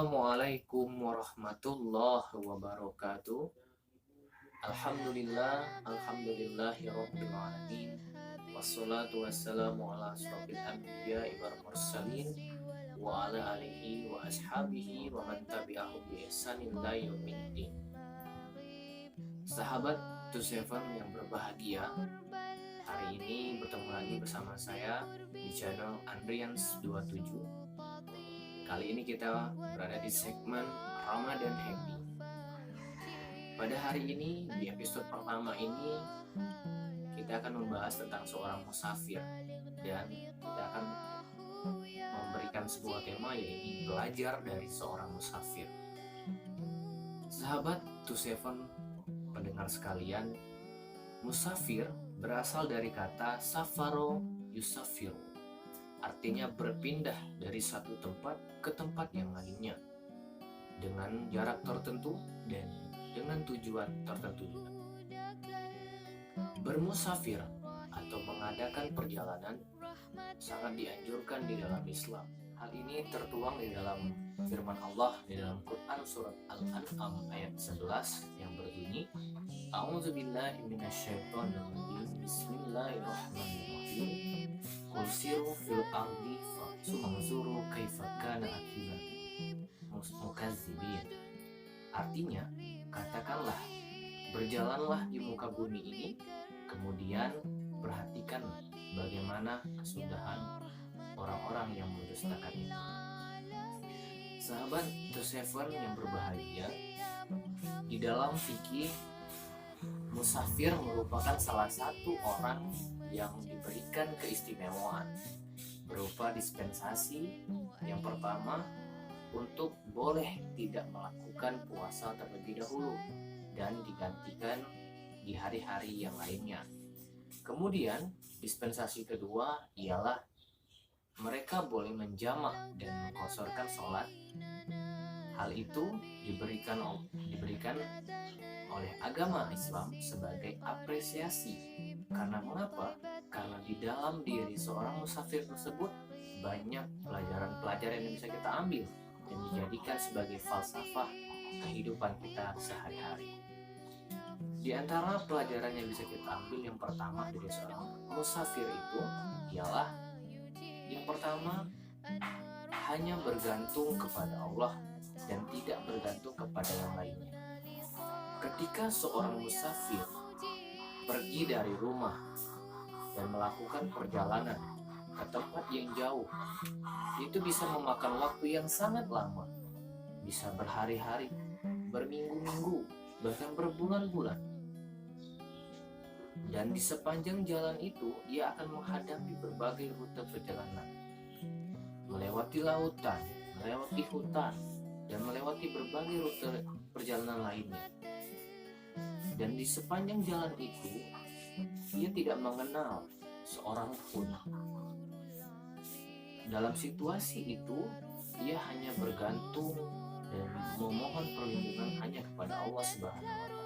Assalamualaikum warahmatullahi wabarakatuh. Alhamdulillahirabbil alamin. Wassalatu wassalamu ala asyrofil anbiya'i wal mursalin wa ala alihi wa ashabihi wa man tabi'ahum bi ihsanin ila yaumiddin. Sahabat To Seven yang berbahagia, hari ini bertemu lagi bersama saya di channel Andrians 27. Kali ini kita berada di segmen Ramadan Happy. Pada hari ini, di episode pertama ini, kita akan membahas tentang seorang musafir. Dan kita akan memberikan sebuah tema, yaitu belajar dari seorang musafir. Sahabat To Seven, pendengar sekalian, musafir berasal dari kata safaro yusafiru. Artinya berpindah dari satu tempat ke tempat yang lainnya dengan jarak tertentu dan dengan tujuan tertentu. Bermusafir atau mengadakan perjalanan sangat dianjurkan di dalam Islam. Hal ini tertuang di dalam firman Allah di dalam Quran surat Al-An'am ayat 11 yang berbunyi, A'udzubillahi minasyaitonirrajim, Bismillahirrahmanirrahim. Qul siru fil ardi fanzuru kaifa kana aqibatul mukazzibin. Artinya, katakanlah, berjalanlah di muka bumi ini, kemudian perhatikan bagaimana kesudahan orang-orang yang mendustakan itu. Sahabat To Seven yang berbahagia, di dalam fikih, musafir merupakan salah satu orang yang diberikan keistimewaan berupa dispensasi. Yang pertama, untuk boleh tidak melakukan puasa terlebih dahulu dan digantikan di hari-hari yang lainnya. Kemudian dispensasi kedua ialah mereka boleh menjamak dan mengqasarkan sholat. Hal itu diberikan oleh agama Islam sebagai apresiasi. Karena mengapa? Karena di dalam diri seorang musafir tersebut banyak pelajaran-pelajaran yang bisa kita ambil dan dijadikan sebagai falsafah kehidupan kita sehari-hari. Di antara pelajaran yang bisa kita ambil yang pertama dari seorang musafir itu ialah yang pertama, hanya bergantung kepada Allah dan tidak bergantung kepada yang lainnya. Ketika seorang musafir pergi dari rumah dan melakukan perjalanan ke tempat yang jauh, itu bisa memakan waktu yang sangat lama, bisa berhari-hari, berminggu-minggu, bahkan berbulan-bulan. Dan di sepanjang jalan itu, ia akan menghadapi berbagai rute perjalanan, melewati lautan, melewati hutan, dan melewati berbagai rute perjalanan lainnya. Dan di sepanjang jalan itu, ia tidak mengenal seorang pun. Dalam situasi itu, ia hanya bergantung dan memohon perlindungan hanya kepada Allah Subhanahu wa Ta'ala.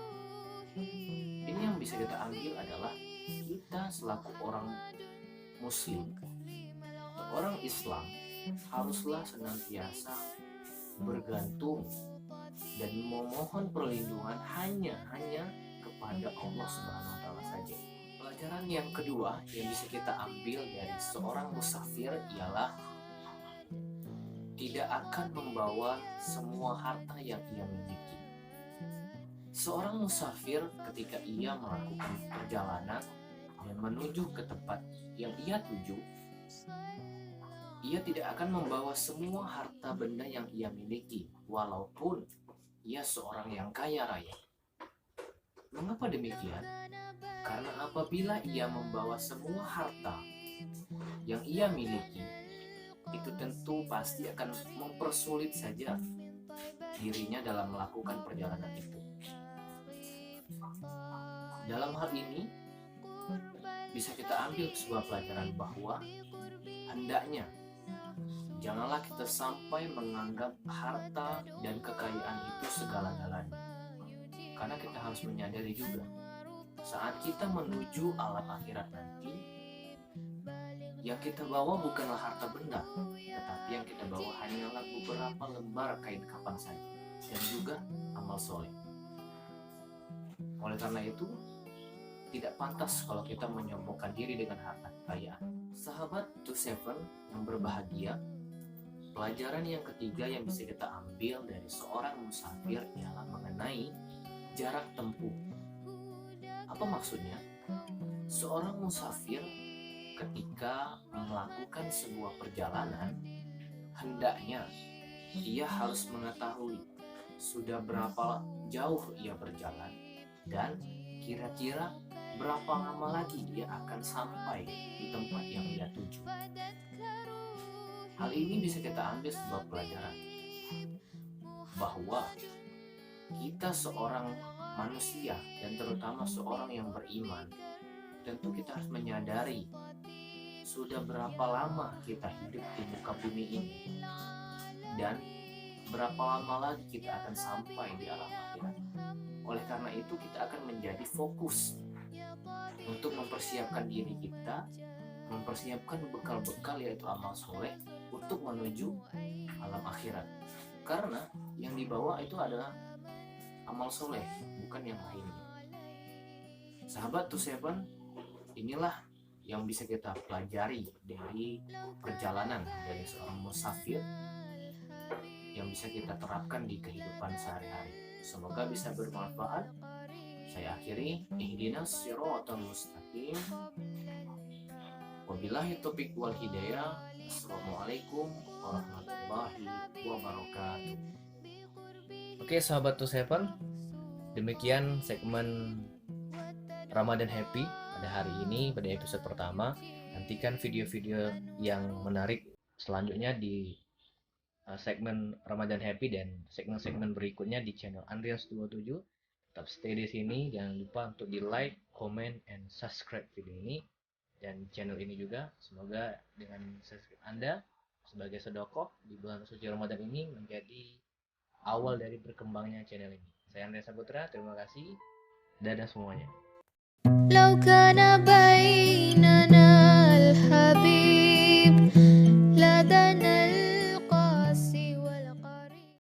Ini yang bisa kita ambil adalah kita selaku orang Muslim, orang Islam, haruslah senantiasa bergantung dan memohon perlindungan hanya kepada Allah Subhanahu wa Ta'ala saja. Pelajaran yang kedua yang bisa kita ambil dari seorang musafir ialah tidak akan membawa semua harta yang ia miliki. Seorang musafir ketika ia melakukan perjalanan dan menuju ke tempat yang ia tuju, ia tidak akan membawa semua harta benda yang ia miliki, walaupun ia seorang yang kaya raya. Mengapa demikian? Karena apabila ia membawa semua harta yang ia miliki, itu tentu pasti akan mempersulit saja dirinya dalam melakukan perjalanan itu. Dalam hal ini, bisa kita ambil sebuah pelajaran bahwa hendaknya janganlah kita sampai menganggap harta dan kekayaan itu segala-galanya. Karena kita harus menyadari juga, saat kita menuju alam akhirat nanti, Yang kita bawa bukanlah harta benda, tetapi yang kita bawa hanyalah beberapa lembar kain kafan saja, dan juga amal soleh. Oleh karena itu, tidak pantas kalau kita menyombongkan diri dengan harta kekayaan. Sahabat To Seven yang berbahagia, pelajaran yang ketiga yang bisa kita ambil dari seorang musafir ialah mengenai jarak tempuh. Apa maksudnya? Seorang musafir ketika melakukan sebuah perjalanan, hendaknya ia harus mengetahui sudah berapa jauh ia berjalan dan kira-kira berapa lama lagi dia akan sampai di tempat yang dia tuju. Hal ini bisa kita ambil sebuah pelajaran bahwa kita seorang manusia dan terutama seorang yang beriman, tentu kita harus menyadari sudah berapa lama kita hidup di muka bumi ini dan berapa lama lagi kita akan sampai di alam akhirat. Oleh karena itu kita akan menjadi fokus untuk mempersiapkan diri kita, mempersiapkan bekal-bekal yaitu amal soleh untuk menuju alam akhirat. Karena yang dibawa itu adalah amal soleh, bukan yang lainnya. Sahabat To Seven, inilah yang bisa kita pelajari dari perjalanan dari seorang musafir yang bisa kita terapkan di kehidupan sehari-hari. Semoga bisa bermanfaat. Saya akhiri, ihdinas siratal mustaqim. Wabillahi taufiq wal hidayah. Assalamualaikum warahmatullahi wabarakatuh. Oke sahabat To Seven, demikian segmen Ramadan Happy pada hari ini, pada episode pertama. Nantikan video-video yang menarik selanjutnya di segmen Ramadan Happy dan segmen-segmen berikutnya di channel Andreas27. Tetap stay di sini, jangan lupa untuk di like, comment, and subscribe video ini dan channel ini juga. Semoga dengan subscribe Anda sebagai sedekah di bulan suci Ramadan ini menjadi awal dari berkembangnya channel ini. Saya Andreas Saputra, terima kasih. Dadah semuanya.